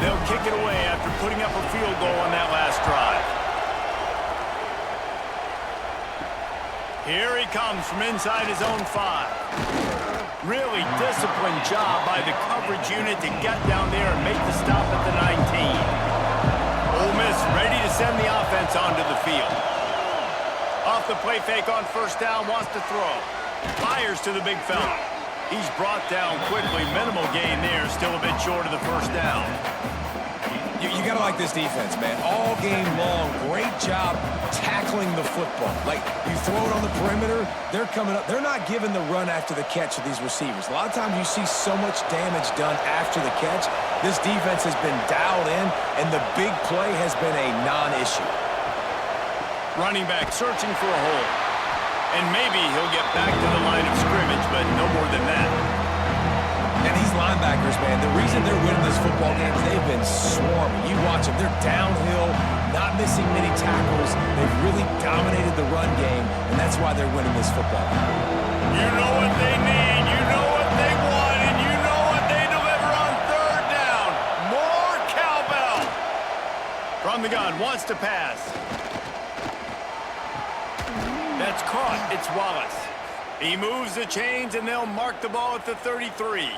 They'll kick it away after putting up a field goal on that last drive. Here he comes from inside his own 5. Really disciplined job by the coverage unit to get down there and make the stop at the 19. Ole Miss ready to send the offense onto the field. Off the play fake on 1st down, wants to throw. Fires to the big fella. He's brought down quickly. Minimal gain there, still a bit short of the 1st down. You got to like this defense, man. All game long, great job tackling the football. Like, you throw it on the perimeter, they're coming up. They're not giving the run after the catch of these receivers. A lot of times you see so much damage done after the catch. This defense has been dialed in, and the big play has been a non-issue. Running back searching for a hole. And maybe he'll get back to the line of scrimmage, but no more than that. And these linebackers, man, the reason they're winning this football game is they've been swarming. You watch them. They're downhill, not missing many tackles. They've really dominated the run game, and that's why they're winning this football game. You know what they need. You know what they want, and you know what they deliver on 3rd down. More cowbell. From the gun, wants to pass. That's caught. It's Wallace. He moves the chains, and they'll mark the ball at the 33.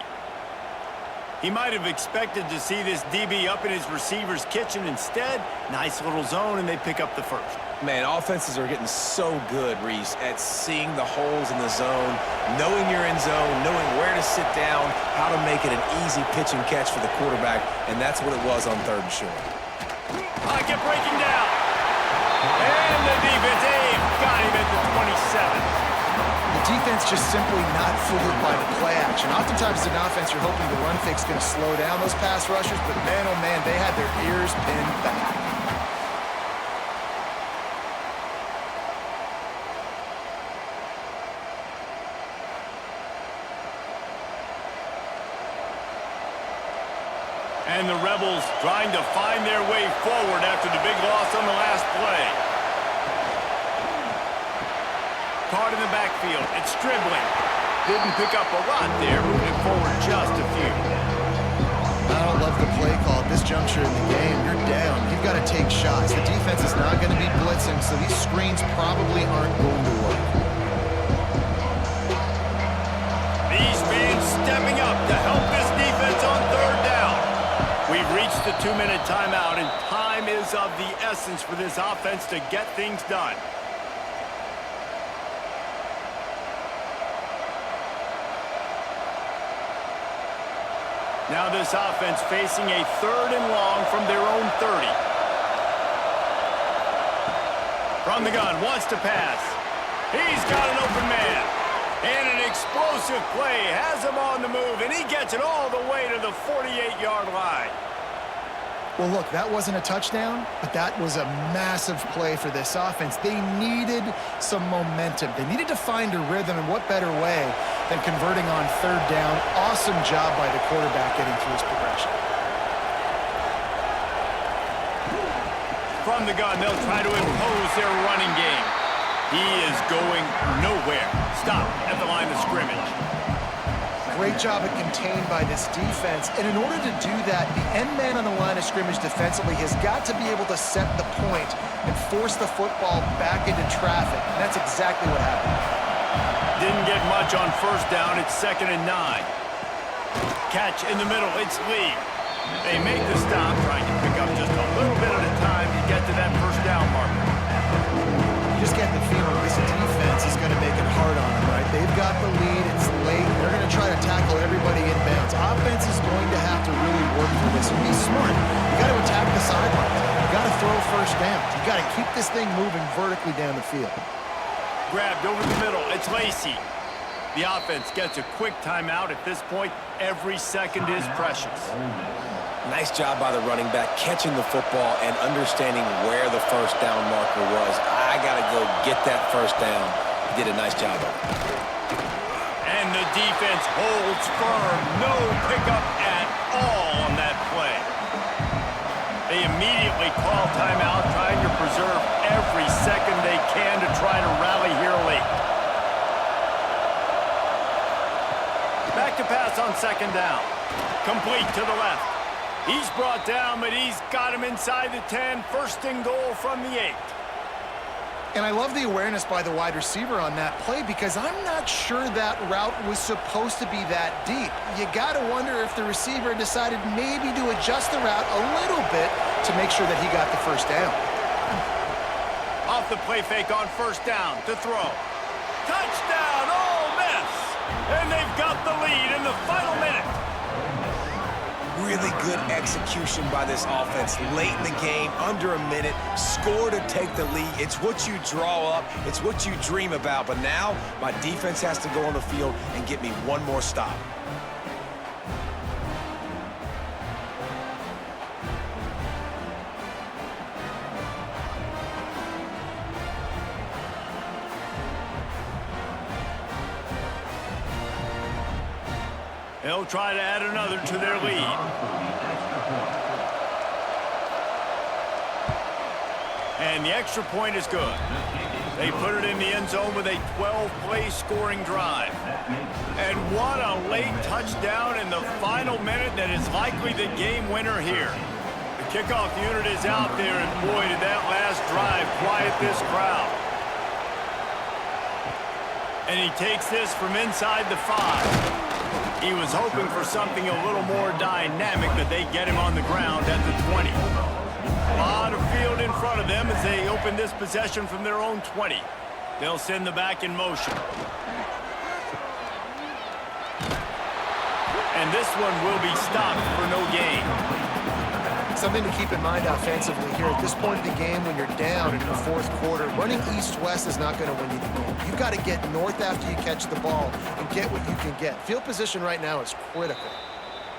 He might have expected to see this DB up in his receiver's kitchen. Instead, nice little zone, and they pick up the 1st. Man, offenses are getting so good, Reese, at seeing the holes in the zone, knowing you're in zone, knowing where to sit down, how to make it an easy pitch and catch for the quarterback, and that's what it was on 3rd and short. Pocket breaking down. And the defense, got him at the 27. The defense just simply not fooled by the play action. Oftentimes as an offense, you're hoping the run fake's going to slow down those pass rushers, but man, oh man, they had their ears pinned back. And the Rebels trying to find their way forward after the big loss on the last play. Caught in the backfield. It's dribbling. Didn't pick up a lot there, moving forward just a few. I don't love the play call at this juncture in the game. You're down. You've got to take shots. The defense is not going to be blitzing, so these screens probably aren't going to work. These fans stepping up to help this defense on 3rd down. We've reached the 2-minute timeout, and time is of the essence for this offense to get things done. Now this offense facing a 3rd and long from their own 30. From the gun, wants to pass. He's got an open man. And an explosive play has him on the move, and he gets it all the way to the 48-yard line. Well, look, that wasn't a touchdown, but that was a massive play for this offense. They needed some momentum. They needed to find a rhythm, and what better way than converting on 3rd down. Awesome job by the quarterback getting through his progression. From the gun, they'll try to impose their running game. He is going nowhere. Stop at the line of scrimmage. Great job at contained by this defense. And in order to do that, the end man on the line of scrimmage defensively has got to be able to set the point and force the football back into traffic. And that's exactly what happened. Didn't get much on 1st down. It's 2nd and 9. Catch in the middle. It's Lee. They make the stop, trying to pick up just a little bit at a time to get to that 1st down marker. You just get the feeling this defense is going to make it hard on them, right? They've got the lead. It's late. They're going to try to tackle everybody inbounds. Offense is going to have to really work for this and be smart. You got to attack the sidelines. You got to throw 1st down. You got to keep this thing moving vertically down the field. Grabbed over the middle. It's Lacey. The offense gets a quick timeout. At this point, every second is precious. Nice job by the running back, catching the football and understanding where the first down marker was. I got to go get that first down. He did a nice job of it. And the defense holds firm. No pickup at all on that play. They immediately call timeout, trying to preserve every second they can to try to rally here late. Back to pass on second down. Complete to the left. He's brought down, but he's got him inside the 10. First and goal from the 8. And I love the awareness by the wide receiver on that play because I'm not sure that route was supposed to be that deep. You got to wonder if the receiver decided maybe to adjust the route a little bit to make sure that he got the first down. Off the play fake on first down to throw. Touchdown, Ole Miss! And they've got the lead in the final minute. Really good execution by this offense late in the game, under a minute, score to take the lead. It's what you draw up, it's what you dream about, but now my defense has to go on the field and get me one more stop. They'll try to add another to their lead. And the extra point is good. They put it in the end zone with a 12-play scoring drive. And what a late touchdown in the final minute that is likely the game winner here. The kickoff unit is out there, and boy, did that last drive quiet this crowd. And he takes this from inside the 5. He was hoping for something a little more dynamic, but they get him on the ground at the 20. A lot of field in front of them as they open this possession from their own 20. They'll send the back in motion. And this one will be stopped for no gain. Something to keep in mind offensively here at this point of the game when you're down in the fourth quarter, running east-west is not going to win you the game. You've got to get north after you catch the ball and get what you can get. Field position right now is critical.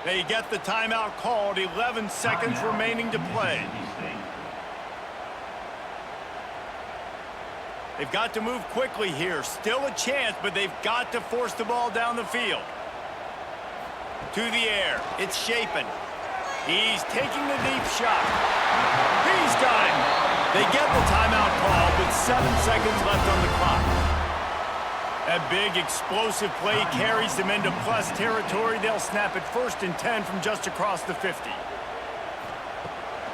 They get the timeout called, 11 seconds remaining to play. They've got to move quickly here. Still a chance, but they've got to force the ball down the field. To the air. It's Shapen. He's taking the deep shot. He's got it. They get the timeout call with 7 seconds left on the clock. That big explosive play carries them into plus territory. They'll snap it 1st and 10 from just across the 50.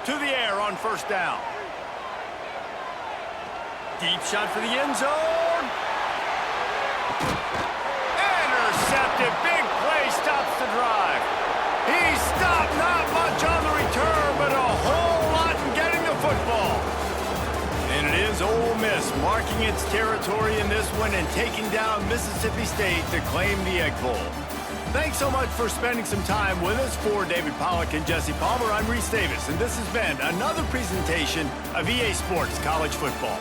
To the air on first down. Deep shot for the end zone. Intercepted. Big play stops the drive. He stopped, not much on the return, but a whole lot in getting the football. And it is Ole Miss marking its territory in this one and taking down Mississippi State to claim the Egg Bowl. Thanks so much for spending some time with us. For David Pollack and Jesse Palmer, I'm Reese Davis, and this has been another presentation of EA Sports College Football.